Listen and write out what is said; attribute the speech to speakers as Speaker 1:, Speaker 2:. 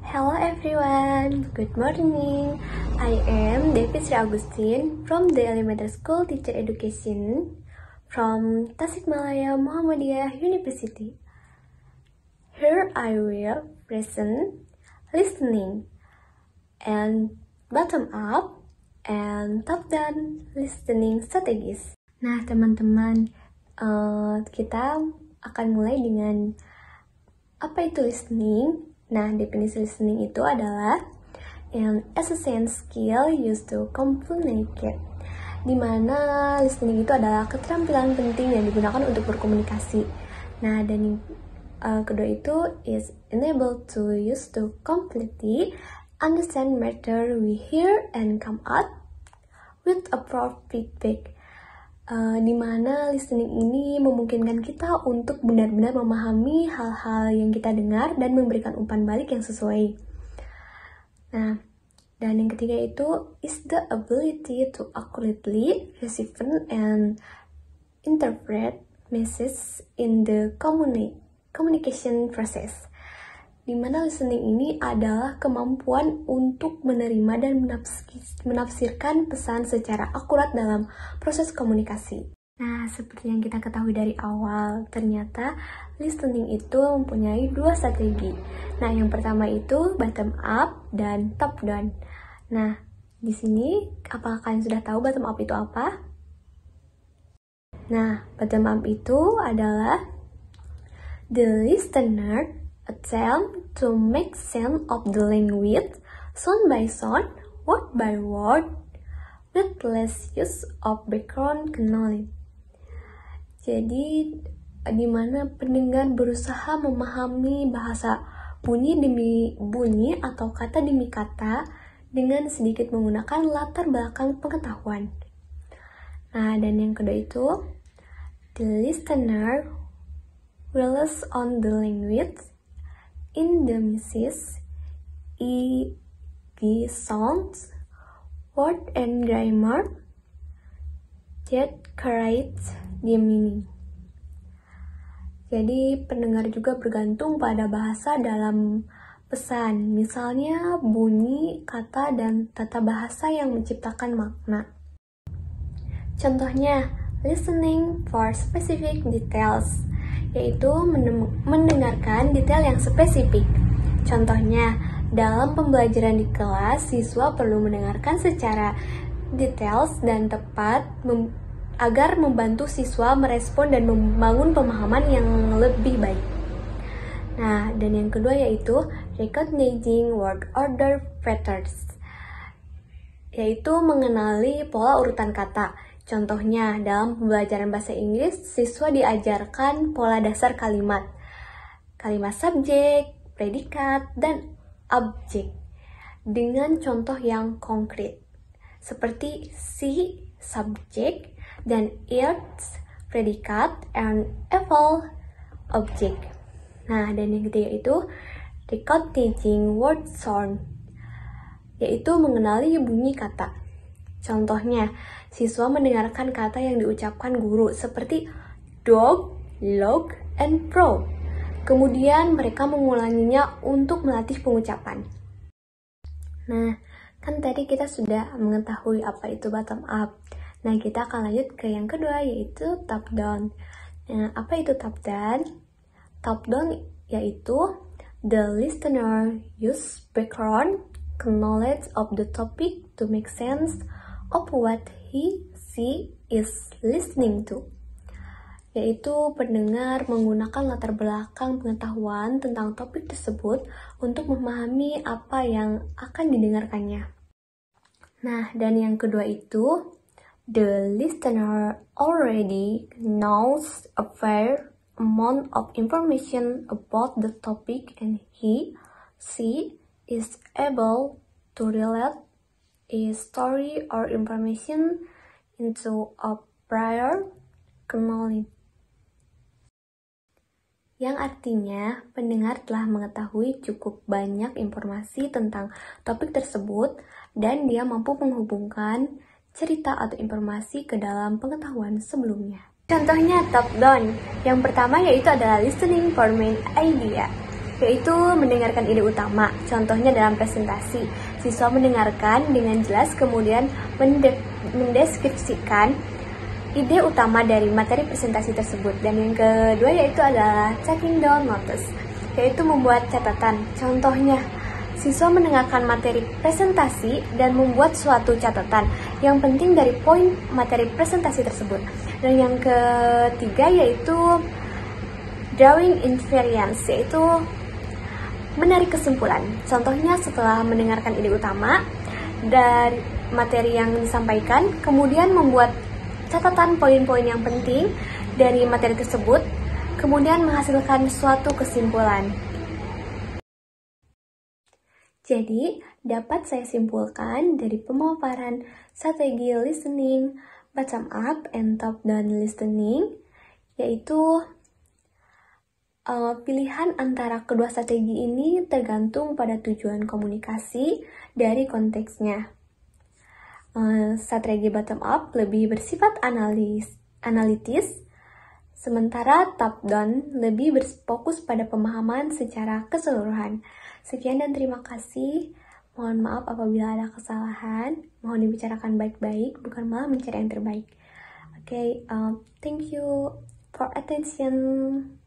Speaker 1: Hello everyone, good morning. I am Devi Sri Agustin from the Elementary School Teacher Education from Tasikmalaya Muhammadiyah University. Here I will present listening and bottom up and top down listening strategies. Nah teman-teman, kita akan mulai dengan apa itu listening. Nah, definisi listening itu adalah an essential skill used to communicate, di mana listening itu adalah keterampilan penting yang digunakan untuk berkomunikasi. Nah, dan yang kedua itu is enable to use to completely understand matter we hear and come out with a proper feedback. Di mana listening ini memungkinkan kita untuk benar-benar memahami hal-hal yang kita dengar dan memberikan umpan balik yang sesuai. Nah, dan yang ketiga itu is the ability to accurately receive and interpret messages in the communication process. Di mana listening ini adalah kemampuan untuk menerima dan menafsirkan pesan secara akurat dalam proses komunikasi. Nah, seperti yang kita ketahui dari awal, ternyata listening itu mempunyai dua strategi. Nah, yang pertama itu bottom up dan top down. Nah, di sini apakah kalian sudah tahu bottom up itu apa? Nah, bottom up itu adalah the listener attempt to make sense of the language sound by sound, word by word, with less use of background knowledge. Jadi, di mana pendengar berusaha memahami bahasa bunyi demi bunyi atau kata demi kata dengan sedikit menggunakan latar belakang pengetahuan. Nah, dan yang kedua itu, the listener relies on the language in the message, e.g. sounds, word and grammar that creates the meaning. Jadi pendengar juga bergantung pada bahasa dalam pesan, misalnya bunyi, kata, dan tata bahasa yang menciptakan makna. Contohnya, listening for specific details, yaitu mendengarkan detail yang spesifik. Contohnya, dalam pembelajaran di kelas, siswa perlu mendengarkan secara detail dan tepat agar membantu siswa merespon dan membangun pemahaman yang lebih baik. Nah, dan yang kedua yaitu recognizing word order patterns, yaitu mengenali pola urutan kata. Contohnya, dalam pembelajaran bahasa Inggris, siswa diajarkan pola dasar kalimat subjek, predikat, dan objek dengan contoh yang konkret, seperti see, subjek, dan eat, predikat, and apple, objek. Nah, dan yang ketiga itu recognizing word sound, yaitu mengenali bunyi kata. Contohnya, siswa mendengarkan kata yang diucapkan guru seperti dog, log, and pro. Kemudian mereka mengulanginya untuk melatih pengucapan. Nah, kan tadi kita sudah mengetahui apa itu bottom up. Nah, kita akan lanjut ke yang kedua yaitu top down. Nah, apa itu top down? Top down yaitu the listener use background knowledge of the topic to make sense of what she is listening to, yaitu pendengar menggunakan latar belakang pengetahuan tentang topik tersebut untuk memahami apa yang akan didengarkannya. Nah, dan yang kedua itu, the listener already knows a fair amount of information about the topic and she is able to relate a story or information into a prior knowledge. Yang artinya, pendengar telah mengetahui cukup banyak informasi tentang topik tersebut dan dia mampu menghubungkan cerita atau informasi ke dalam pengetahuan sebelumnya. Contohnya top down. Yang pertama yaitu adalah listening for main idea. yaitu mendengarkan ide utama. Contohnya dalam presentasi, siswa mendengarkan dengan jelas kemudian mendeskripsikan ide utama dari materi presentasi tersebut. Dan yang kedua yaitu adalah taking down notes, yaitu membuat catatan. Contohnya, siswa mendengarkan materi presentasi dan membuat suatu catatan yang penting dari poin materi presentasi tersebut. Dan yang ketiga yaitu drawing inference, yaitu menarik kesimpulan. Contohnya, setelah mendengarkan ide utama dari materi yang disampaikan, kemudian membuat catatan poin-poin yang penting dari materi tersebut, kemudian menghasilkan suatu kesimpulan. Jadi, dapat saya simpulkan dari pemaparan strategi listening, bottom up and top down listening, yaitu pilihan antara kedua strategi ini tergantung pada tujuan komunikasi dari konteksnya. Strategi bottom up lebih bersifat analitis, sementara top down lebih berfokus pada pemahaman secara keseluruhan. Sekian dan terima kasih. Mohon maaf apabila ada kesalahan. Mohon dibicarakan baik-baik, bukan malah mencari yang terbaik. Thank you for attention.